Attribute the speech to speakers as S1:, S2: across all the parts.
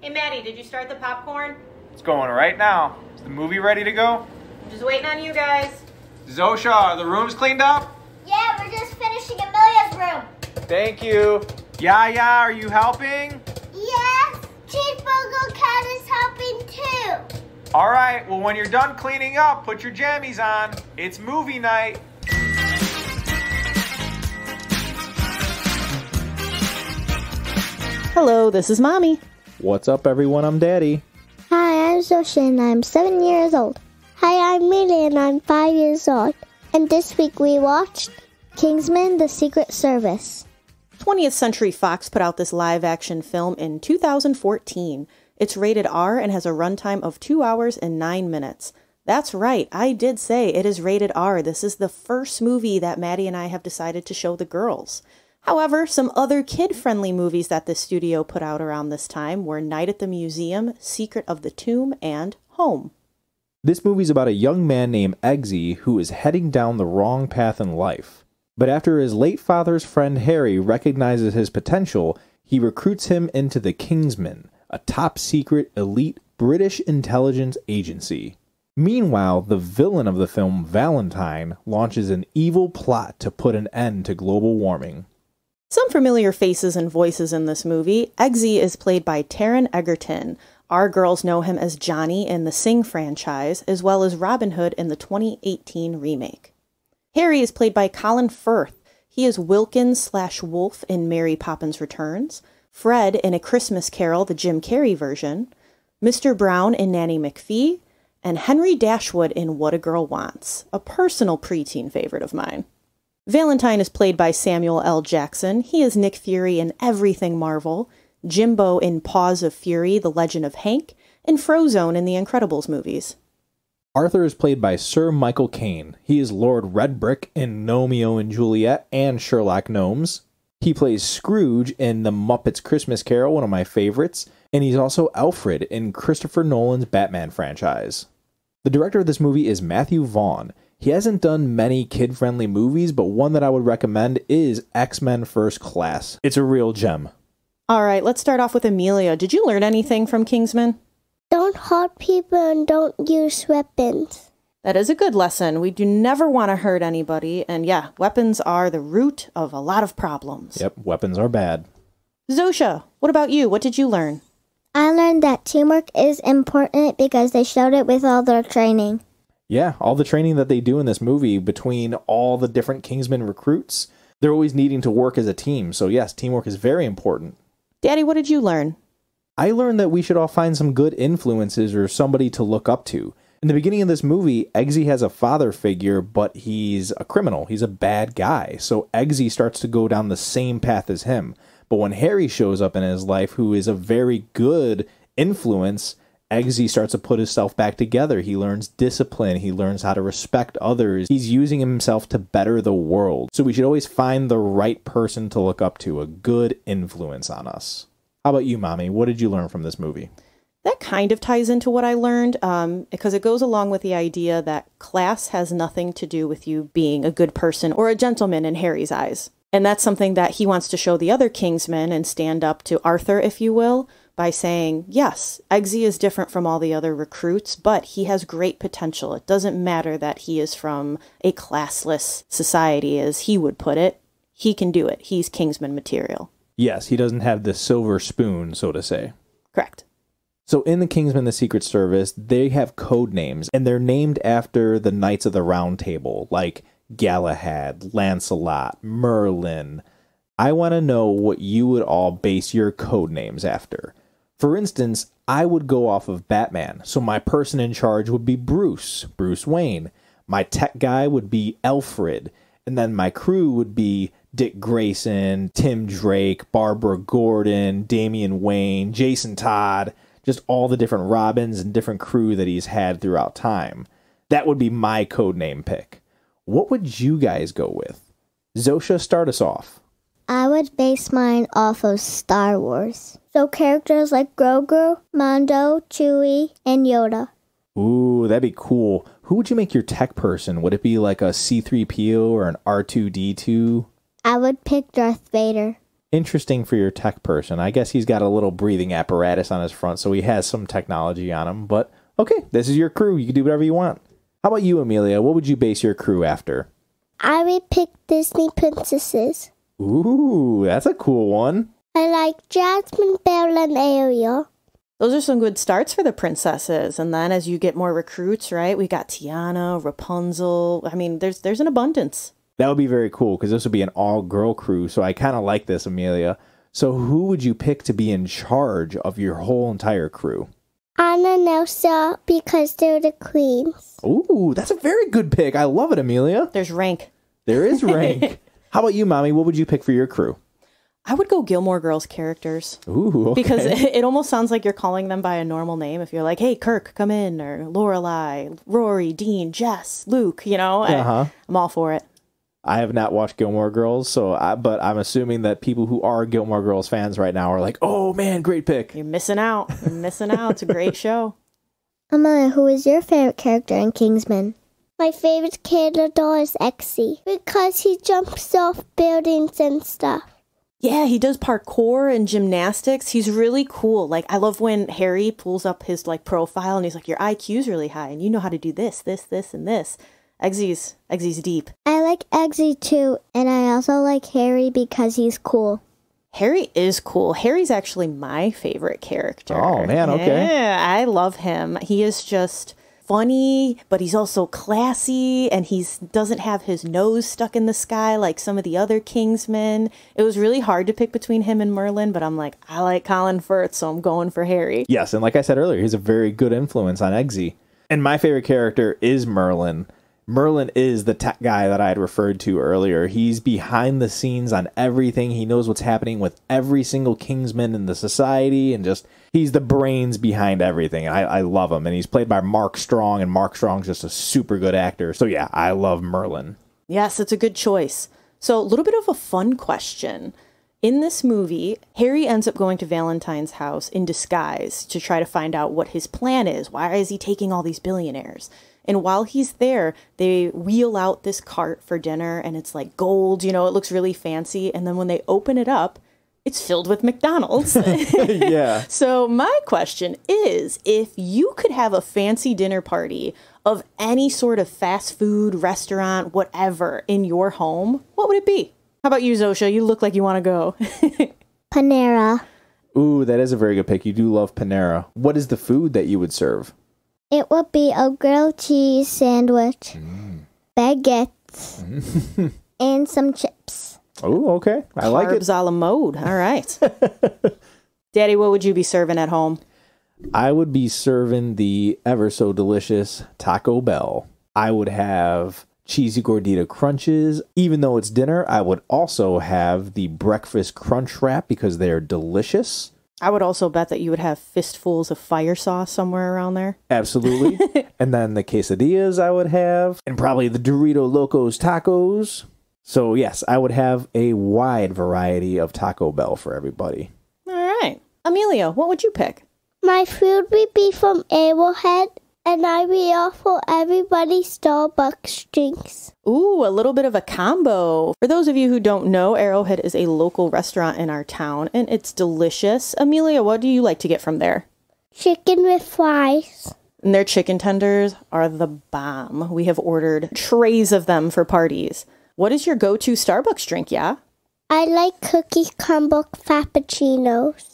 S1: Hey Matty, did you start the popcorn?
S2: It's going right now. Is the movie ready to go?
S1: I'm just waiting on you guys.
S2: Zosha, are the rooms cleaned up?
S3: Yeah, we're just finishing Amelia's room.
S2: Thank you. Yaya, are you helping?
S3: Yes, Cheeseburger Cat is helping too.
S2: All right, well, when you're done cleaning up, put your jammies on. It's movie night.
S1: Hello, this is Mommy.
S4: What's up, everyone? I'm Daddy.
S3: Hi, I'm Zosha and I'm 7 years old. Hi, I'm Millie and I'm 5 years old. And this week we watched Kingsman, The Secret Service.
S1: 20th Century Fox put out this live-action film in 2014. It's rated R and has a runtime of 2 hours and 9 minutes. That's right, I did say it is rated R. This is the first movie that Matty and I have decided to show the girls. However, some other kid-friendly movies that the studio put out around this time were Night at the Museum, Secret of the Tomb, and Home.
S4: This movie's about a young man named Eggsy who is heading down the wrong path in life. But after his late father's friend Harry recognizes his potential, he recruits him into the Kingsman, a top-secret, elite British intelligence agency. Meanwhile, the villain of the film, Valentine, launches an evil plot to put an end to global warming.
S1: Some familiar faces and voices in this movie. Eggsy is played by Taron Egerton. Our girls know him as Johnny in the Sing franchise, as well as Robin Hood in the 2018 remake. Harry is played by Colin Firth. He is Wilkins/Wolf in Mary Poppins Returns, Fred in A Christmas Carol, the Jim Carrey version, Mr. Brown in Nanny McPhee, and Henry Dashwood in What a Girl Wants, a personal preteen favorite of mine. Valentine is played by Samuel L. Jackson. He is Nick Fury in everything Marvel, Jimbo in Paws of Fury, The Legend of Hank, and Frozone in the Incredibles movies.
S4: Arthur is played by Sir Michael Caine. He is Lord Redbrick in Romeo and Juliet and Sherlock Gnomes. He plays Scrooge in The Muppets Christmas Carol, one of my favorites, and he's also Alfred in Christopher Nolan's Batman franchise. The director of this movie is Matthew Vaughn. He hasn't done many kid-friendly movies, but one that I would recommend is X-Men First Class. It's a real gem.
S1: All right, let's start off with Amelia. Did you learn anything from Kingsman?
S3: Don't hurt people and don't use weapons.
S1: That is a good lesson. We do never want to hurt anybody, and yeah, weapons are the root of a lot of problems.
S4: Yep, weapons are bad.
S1: Zosha, what about you? What did you learn?
S3: I learned that teamwork is important because they showed it with all their training.
S4: Yeah, all the training that they do in this movie between all the different Kingsman recruits, they're always needing to work as a team. So yes, teamwork is very important.
S1: Daddy, what did you learn?
S4: I learned that we should all find some good influences or somebody to look up to. In the beginning of this movie, Eggsy has a father figure, but he's a criminal. He's a bad guy. So Eggsy starts to go down the same path as him. But when Harry shows up in his life, who is a very good influence, Eggsy starts to put himself back together. He learns discipline. He learns how to respect others. He's using himself to better the world. So we should always find the right person to look up to, a good influence on us. How about you, Mommy? What did you learn from this movie?
S1: That kind of ties into what I learned, because it goes along with the idea that class has nothing to do with you being a good person or a gentleman in Harry's eyes. And that's something that he wants to show the other Kingsmen and stand up to Arthur, if you will, by saying, yes, Eggsy is different from all the other recruits, but he has great potential. It doesn't matter that he is from a classless society, as he would put it. He can do it. He's Kingsman material.
S4: Yes, he doesn't have the silver spoon, so to say.
S1: Correct.
S4: So in the Kingsman, the Secret Service, they have code names, and they're named after the Knights of the Round Table, like Galahad, Lancelot, Merlin. I want to know what you would all base your code names after. For instance, I would go off of Batman, so my person in charge would be Bruce Wayne. My tech guy would be Alfred, and then my crew would be Dick Grayson, Tim Drake, Barbara Gordon, Damian Wayne, Jason Todd, just all the different Robins and different crew that he's had throughout time. That would be my codename pick. What would you guys go with? Zosha, start us off.
S3: I would base mine off of Star Wars. So characters like Grogu, Mando, Chewie, and Yoda.
S4: Ooh, that'd be cool. Who would you make your tech person? Would it be like a C-3PO or an R2-D2?
S3: I would pick Darth Vader.
S4: Interesting for your tech person. I guess he's got a little breathing apparatus on his front, so he has some technology on him. But okay, this is your crew. You can do whatever you want. How about you, Amelia? What would you base your crew after?
S3: I would pick Disney princesses.
S4: Ooh, that's a cool one.
S3: I like Jasmine, Belle, and Ariel.
S1: Those are some good starts for the princesses. And then as you get more recruits, right, we got Tiana, Rapunzel. I mean, there's an abundance.
S4: That would be very cool because this would be an all-girl crew. So I kind of like this, Amelia. So who would you pick to be in charge of your whole entire crew?
S3: Anna and Elsa, because they're the queens.
S4: Ooh, that's a very good pick. I love it, Amelia.
S1: There's rank.
S4: There is rank. How about you, Mommy? What would you pick for your crew?
S1: I would go Gilmore Girls characters.
S4: Ooh, okay.
S1: Because it almost sounds like you're calling them by a normal name. If you're like, hey, Kirk, come in, or Lorelai, Rory, Dean, Jess, Luke, you know, I'm all for it.
S4: I have not watched Gilmore Girls, but I'm assuming that people who are Gilmore Girls fans right now are like, oh man, great pick.
S1: You're missing out. You're missing out. It's a great show.
S3: Amelia, who is your favorite character in Kingsman? My favorite character is Exy, because he jumps off buildings and stuff.
S1: Yeah, he does parkour and gymnastics. He's really cool. Like, I love when Harry pulls up his, like, profile and he's like, your IQ's really high and you know how to do this, this, this, and this. Eggsy's deep.
S3: I like Eggsy too, and I also like Harry because he's cool.
S1: Harry is cool. Harry's actually my favorite character.
S4: Oh, man, okay.
S1: Yeah, I love him. He is just funny, but he's also classy, and he doesn't have his nose stuck in the sky like some of the other Kingsmen. It was really hard to pick between him and Merlin, but I'm like, I like Colin Firth, so I'm going for Harry.
S4: Yes, and like I said earlier, he's a very good influence on Eggsy. And my favorite character is Merlin. Merlin is the tech guy that I had referred to earlier. He's behind the scenes on everything. He knows what's happening with every single Kingsman in the society, and just he's the brains behind everything. I love him, and he's played by Mark Strong, and Mark Strong's just a super good actor. So yeah, I love Merlin.
S1: Yes, it's a good choice. So a little bit of a fun question. In this movie, Harry ends up going to Valentine's house in disguise to try to find out what his plan is. Why is he taking all these billionaires? And while he's there, they wheel out this cart for dinner, and it's like gold, you know, it looks really fancy. And then when they open it up, it's filled with McDonald's.
S4: Yeah.
S1: So my question is, if you could have a fancy dinner party of any sort of fast food, restaurant, whatever, in your home, what would it be? How about you, Zosha? You look like you want to go.
S3: Panera.
S4: Ooh, that is a very good pick. You do love Panera. What is the food that you would serve?
S3: It would be a grilled cheese sandwich, baguettes, and some chips.
S4: Oh, okay. I like it.
S1: Carbs a la mode. All right. Daddy, what would you be serving at home?
S4: I would be serving the ever so delicious Taco Bell. I would have cheesy gordita crunches. Even though it's dinner, I would also have the breakfast crunch wrap because they are delicious.
S1: I would also bet that you would have fistfuls of fire sauce somewhere around there.
S4: Absolutely. And then the quesadillas I would have, and probably the Dorito Locos tacos. So yes, I would have a wide variety of Taco Bell for everybody.
S1: All right. Amelia, what would you pick?
S3: My food would be from Arrowhead, and I would offer everybody Starbucks drinks.
S1: Ooh, a little bit of a combo. For those of you who don't know, Arrowhead is a local restaurant in our town, and it's delicious. Amelia, what do you like to get from there?
S3: Chicken with fries.
S1: And their chicken tenders are the bomb. We have ordered trays of them for parties. What is your go-to Starbucks drink, yeah?
S3: I like cookie crumble frappuccinos.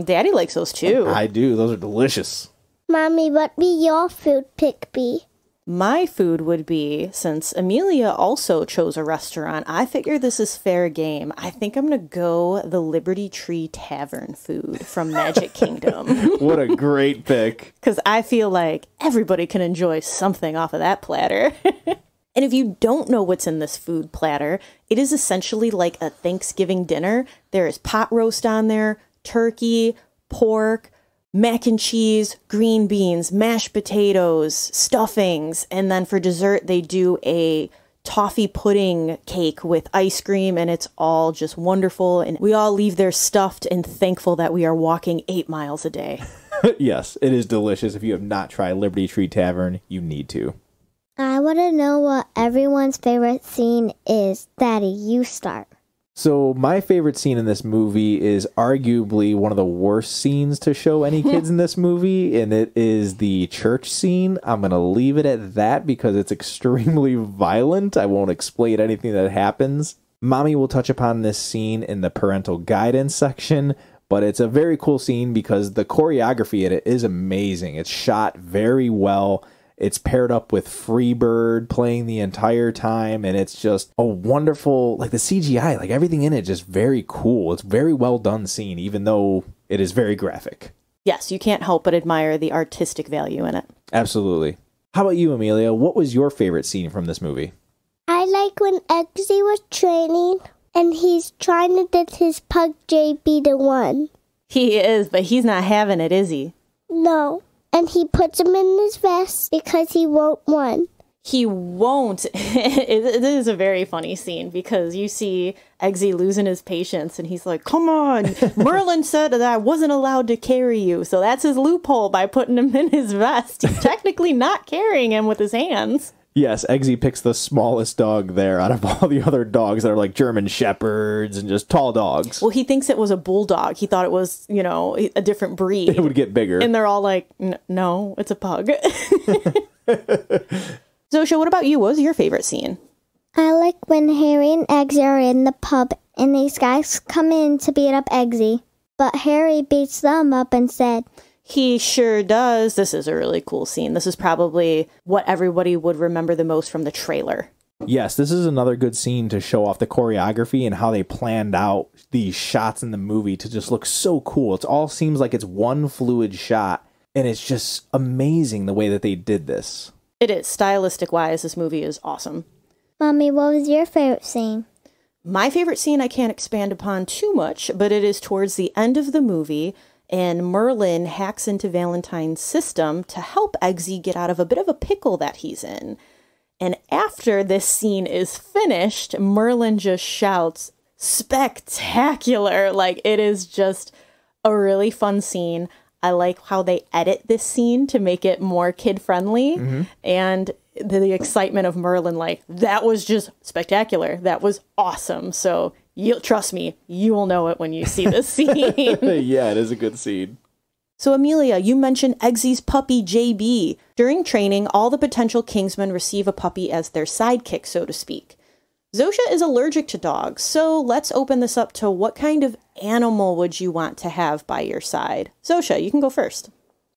S1: Daddy likes those too.
S4: I do. Those are delicious.
S3: Mommy, what would your food pick be?
S1: My food would be, since Amelia also chose a restaurant, I figure this is fair game. I think I'm going to go the Liberty Tree Tavern food from Magic Kingdom.
S4: What a great pick.
S1: Because I feel like everybody can enjoy something off of that platter. And if you don't know what's in this food platter, it is essentially like a Thanksgiving dinner. There is pot roast on there, turkey, pork, mac and cheese, green beans, mashed potatoes, stuffings, and then for dessert they do a toffee pudding cake with ice cream, and it's all just wonderful, and we all leave there stuffed and thankful that we are walking 8 miles a day.
S4: Yes, it is delicious. If you have not tried Liberty Tree Tavern, you need to.
S3: I want to know what everyone's favorite scene is. Daddy, you start.
S4: So my favorite scene in this movie is arguably one of the worst scenes to show any kids in this movie, and it is the church scene. I'm going to leave it at that because it's extremely violent. I won't explain anything that happens. Mommy will touch upon this scene in the parental guidance section, but it's a very cool scene because the choreography in it is amazing. It's shot very well. It's paired up with Freebird playing the entire time, and it's just a wonderful, like the CGI, like everything in it, just very cool. It's very well done scene, even though it is very graphic.
S1: Yes, you can't help but admire the artistic value in it.
S4: Absolutely. How about you, Amelia? What was your favorite scene from this movie?
S3: I like when Eggsy was training and he's trying to get his pug JB to win.
S1: He is, but he's not having it, is he?
S3: No. And he puts him in his vest because he won't win.
S1: He won't. It is a very funny scene because you see Eggsy losing his patience and he's like, come on, Merlin said that I wasn't allowed to carry you. So that's his loophole by putting him in his vest. He's technically not carrying him with his hands.
S4: Yes, Eggsy picks the smallest dog there out of all the other dogs that are like German Shepherds and just tall dogs.
S1: Well, he thinks it was a bulldog. He thought it was, you know, a different breed.
S4: It would get bigger.
S1: And they're all like, no, it's a pug. Zosha, what about you? What was your favorite scene?
S3: I like when Harry and Eggsy are in the pub and these guys come in to beat up Eggsy. But Harry beats them up and said,
S1: He sure does. This is a really cool scene. This is probably what everybody would remember the most from the trailer.
S4: Yes, this is another good scene to show off the choreography and how they planned out these shots in the movie to just look so cool. It all seems like it's one fluid shot, and it's just amazing the way that they did this.
S1: It is. Stylistic-wise, this movie is awesome.
S3: Mommy, what was your favorite scene?
S1: My favorite scene I can't expand upon too much, but it is towards the end of the movie, and Merlin hacks into Valentine's system to help Eggsy get out of a bit of a pickle that he's in. And after this scene is finished, Merlin just shouts, "Spectacular!" Like, it is just a really fun scene. I like how they edit this scene to make it more kid-friendly. Mm-hmm. And the excitement of Merlin, like, that was just spectacular. That was awesome. So, trust me, you will know it when you see this scene.
S4: Yeah, it is a good scene.
S1: So, Amelia, you mentioned Eggsy's puppy, JB. During training, all the potential Kingsmen receive a puppy as their sidekick, so to speak. Zosha is allergic to dogs, so let's open this up to what kind of animal would you want to have by your side? Zosha, you can go first.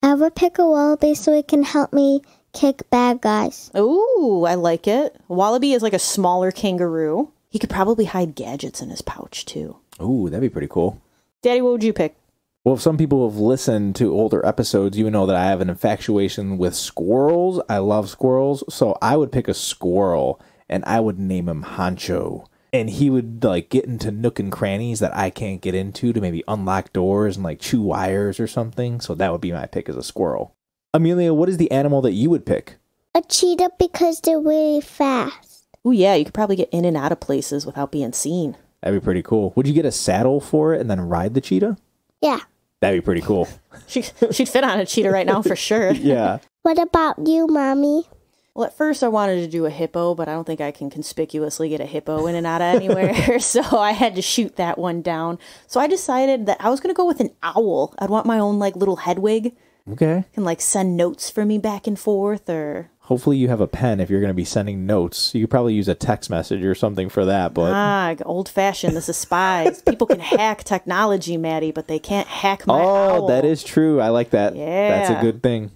S3: I would pick a wallaby so it can help me kick bad guys.
S1: Ooh, I like it. Wallaby is like a smaller kangaroo. He could probably hide gadgets in his pouch, too.
S4: Ooh, that'd be pretty cool.
S1: Daddy, what would you pick?
S4: Well, if some people have listened to older episodes, you know that I have an infatuation with squirrels. I love squirrels, so I would pick a squirrel, and I would name him Honcho. And he would like get into nook and crannies that I can't get into to maybe unlock doors and like chew wires or something. So that would be my pick as a squirrel. Amelia, what is the animal that you would pick?
S3: A cheetah because they're really fast.
S1: Ooh, yeah, you could probably get in and out of places without being seen.
S4: That'd be pretty cool. Would you get a saddle for it and then ride the cheetah?
S3: Yeah.
S4: That'd be pretty cool.
S1: She'd fit on a cheetah right now for sure.
S4: Yeah.
S3: What about you, Mommy?
S1: Well, at first I wanted to do a hippo, but I don't think I can conspicuously get a hippo in and out of anywhere. So I had to shoot that one down. So I decided that I was going to go with an owl. I'd want my own like little head wig.
S4: Okay.
S1: Can like send notes for me back and forth or...
S4: Hopefully you have a pen if you're going to be sending notes. You could probably use a text message or something for that. But old-fashioned.
S1: This is spies. People can hack technology, Maddie, but they can't hack my owl.
S4: Oh, that is true. I like that.
S1: Yeah.
S4: That's a good thing.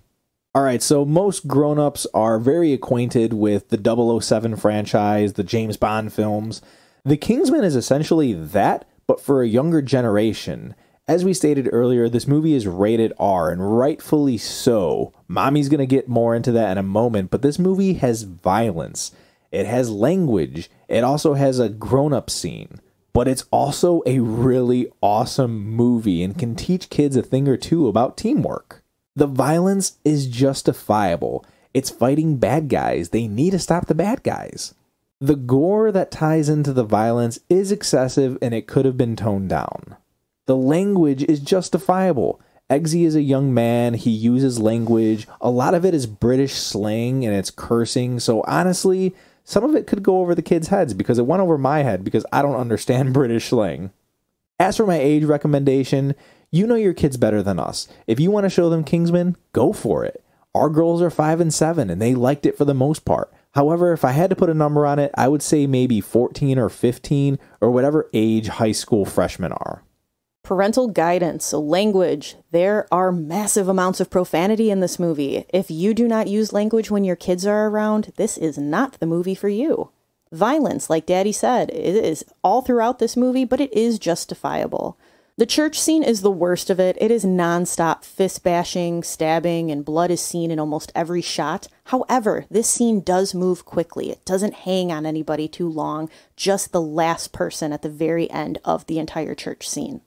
S4: All right, so most grown-ups are very acquainted with the 007 franchise, the James Bond films. The Kingsman is essentially that, but for a younger generation. As we stated earlier, this movie is rated R, and rightfully so. Mommy's going to get more into that in a moment, but this movie has violence. It has language. It also has a grown-up scene. But it's also a really awesome movie and can teach kids a thing or two about teamwork. The violence is justifiable. It's fighting bad guys. They need to stop the bad guys. The gore that ties into the violence is excessive and it could have been toned down. The language is justifiable. Eggsy is a young man. He uses language. A lot of it is British slang and it's cursing. So honestly, some of it could go over the kids' heads because it went over my head because I don't understand British slang. As for my age recommendation, you know your kids better than us. If you want to show them Kingsman, go for it. Our girls are 5 and 7 and they liked it for the most part. However, if I had to put a number on it, I would say maybe 14 or 15 or whatever age high school freshmen are.
S1: Parental guidance, so language. There are massive amounts of profanity in this movie. If you do not use language when your kids are around, this is not the movie for you. Violence, like Daddy said, it is all throughout this movie, but it is justifiable. The church scene is the worst of it. It is nonstop fist bashing, stabbing, and blood is seen in almost every shot. However, this scene does move quickly. It doesn't hang on anybody too long, just the last person at the very end of the entire church scene.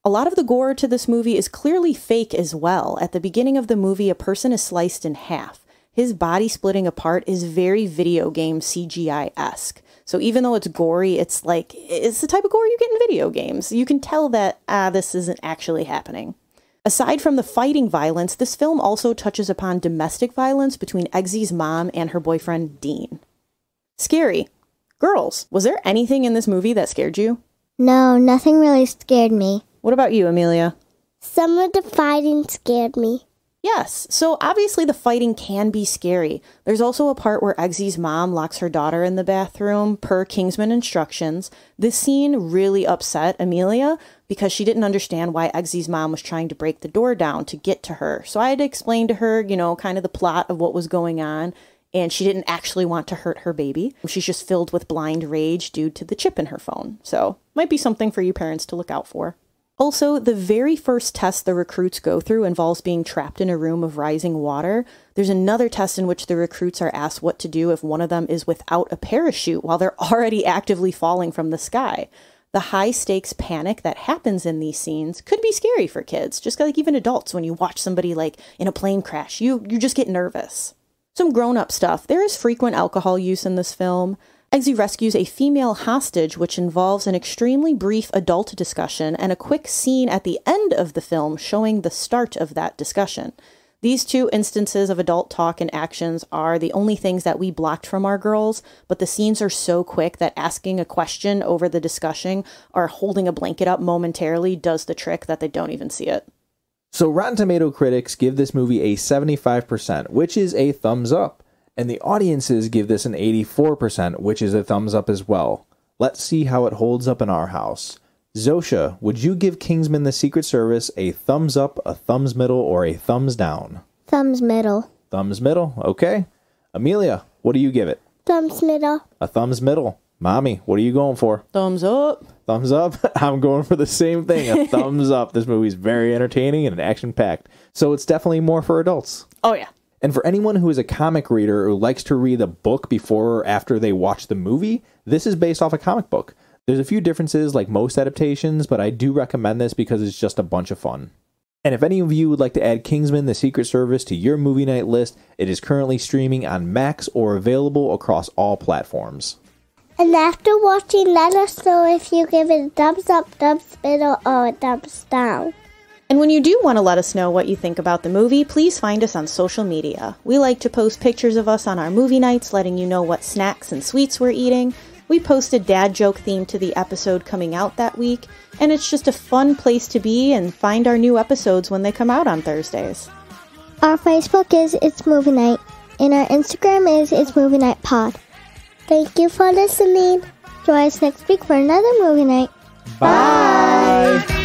S1: A lot of the gore to this movie is clearly fake as well. At the beginning of the movie, a person is sliced in half. His body splitting apart is very video game CGI-esque. So even though it's gory, it's the type of gore you get in video games. You can tell that, this isn't actually happening. Aside from the fighting violence, this film also touches upon domestic violence between Eggsy's mom and her boyfriend, Dean. Scary. Girls, was there anything in this movie that scared you?
S3: No, nothing really scared me.
S1: What about you, Amelia?
S3: Some of the fighting scared me.
S1: Yes, so obviously the fighting can be scary. There's also a part where Eggsy's mom locks her daughter in the bathroom per Kingsman instructions. This scene really upset Amelia because she didn't understand why Eggsy's mom was trying to break the door down to get to her. So I had to explain to her, kind of the plot of what was going on, and she didn't actually want to hurt her baby. She's just filled with blind rage due to the chip in her phone. So might be something for you parents to look out for. Also, the very first test the recruits go through involves being trapped in a room of rising water. There's another test in which the recruits are asked what to do if one of them is without a parachute while they're already actively falling from the sky. The high-stakes panic that happens in these scenes could be scary for kids, just like even adults. When you watch somebody in a plane crash, you just get nervous. Some grown-up stuff. There is frequent alcohol use in this film. Eggsy rescues a female hostage, which involves an extremely brief adult discussion and a quick scene at the end of the film showing the start of that discussion. These two instances of adult talk and actions are the only things that we blocked from our girls, but the scenes are so quick that asking a question over the discussion or holding a blanket up momentarily does the trick that they don't even see it.
S4: So Rotten Tomato critics give this movie a 75%, which is a thumbs up. And the audiences give this an 84%, which is a thumbs up as well. Let's see how it holds up in our house. Zosha, would you give Kingsman: The Secret Service a thumbs up, a thumbs middle, or a thumbs down?
S3: Thumbs middle.
S4: Thumbs middle, okay. Amelia, what do you give it?
S3: Thumbs middle.
S4: A thumbs middle. Mommy, what are you going for?
S1: Thumbs up.
S4: Thumbs up? I'm going for the same thing, a thumbs up. This movie's very entertaining and action-packed. So it's definitely more for adults.
S1: Oh, yeah.
S4: And for anyone who is a comic reader who likes to read a book before or after they watch the movie, this is based off a comic book. There's a few differences like most adaptations, but I do recommend this because it's just a bunch of fun. And if any of you would like to add Kingsman: The Secret Service to your movie night list, it is currently streaming on Max or available across all platforms.
S3: And after watching, let us know if you give it a thumbs up, thumbs middle, or a thumbs down.
S1: And when you do want to let us know what you think about the movie, please find us on social media. We like to post pictures of us on our movie nights, letting you know what snacks and sweets we're eating. We post a dad joke theme to the episode coming out that week, and it's just a fun place to be and find our new episodes when they come out on Thursdays.
S3: Our Facebook is It's Movie Night, and our Instagram is It's Movie Night Pod. Thank you for listening. Join us next week for another movie night.
S4: Bye!